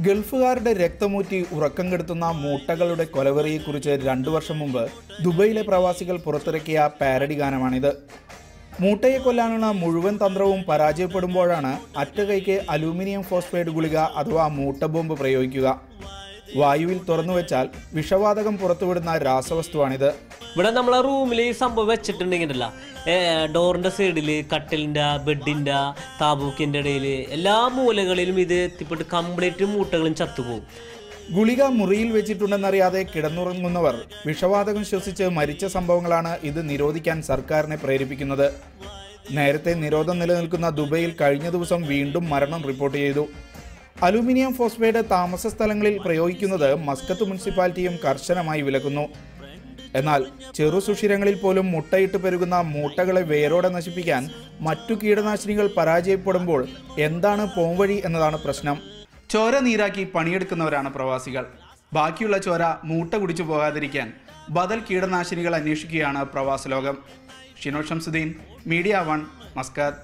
ഗൾഫുകാരുടെ രക്തമൂറ്റി ഉറക്കം കെടുത്തുന്ന മൂട്ടകളുടെ കൊലവെറിയെക്കുറിച്ച് 2 വർഷം മുമ്പ് ദുബൈയിലെ പ്രവാസികൾ പുറത്തിറക്കിയ പാരഡി ഗാനമാണിത്. മൂട്ടയെ കൊല്ലാനുള്ള മുഴുവൻ തന്ത്രവും പരാജയപ്പെടുമ്പോഴാണ് അറ്റകൈക്ക് അലൂമിനിയം ഫോസ്ഫൈഡ് ഗുളിക അഥവാ മൂട്ട ബോംബ് പ്രയോഗിക്കുക. വായുവിൽ തുറന്നുവെച്ചാൽ വിഷവാതകം പുറത്തുവിടുന്ന രാസവസ്തുവാണിത്. ഇവിടെ നമ്മളെ റൂമിൽ ഈ സംഭവം വെച്ചിട്ടുണ്ടെങ്കിലല്ല, ഡോറിൻ്റെ സൈഡിൽ, കട്ടിലിൻ്റെ, ബെഡിൻ്റെ, താബൂക്കിൻ്റെ ഇടയിൽ എല്ലാ മൂലകളിലും ഇത് എത്തിപ്പെട്ട് കംപ്ലീറ്റ് മൂട്ടകളും ചത്തുപോകും. ഗുളിക മുറിയിൽ വെച്ചിട്ടുണ്ടെന്നറിയാതെ കിടന്നുറങ്ങുന്നവർ വിഷവാതകം ശ്വസിച്ച് മരിച്ച സംഭവങ്ങളാണ് ഇത് നിരോധിക്കാൻ സർക്കാരിനെ പ്രേരിപ്പിക്കുന്നത്. നേരത്തെ നിരോധനം നിലനിൽക്കുന്ന ദുബൈയിൽ കഴിഞ്ഞ ദിവസം വീണ്ടും മരണം റിപ്പോർട്ട് ചെയ്തു. അലൂമിനിയം ഫോസ്ഫൈഡ് താമസ സ്ഥലങ്ങളിൽ പ്രയോഗിക്കുന്നത് മസ്കത്ത് മുനിസിപ്പാലിറ്റിയും കർശനമായി വിലക്കുന്നു. എന്നാൽ ചെറു സുഷിരങ്ങളിൽ പോലും മുട്ടയിട്ട് പെരുകുന്ന മൂട്ടകളെ വേരോടെ നശിപ്പിക്കാൻ മറ്റു കീടനാശിനികൾ പരാജയപ്പെടുമ്പോൾ എന്താണ് പോംവഴി എന്നതാണ് പ്രശ്നം. ചോര നീരാക്കി പണിയെടുക്കുന്നവരാണ് പ്രവാസികൾ. ബാക്കിയുള്ള ചോര മൂട്ട കുടിച്ചു പോകാതിരിക്കാൻ ബദൽ കീടനാശിനികൾ അന്വേഷിക്കുകയാണ് പ്രവാസ ലോകം. Shino Shamsuddin, media 1, Muscat.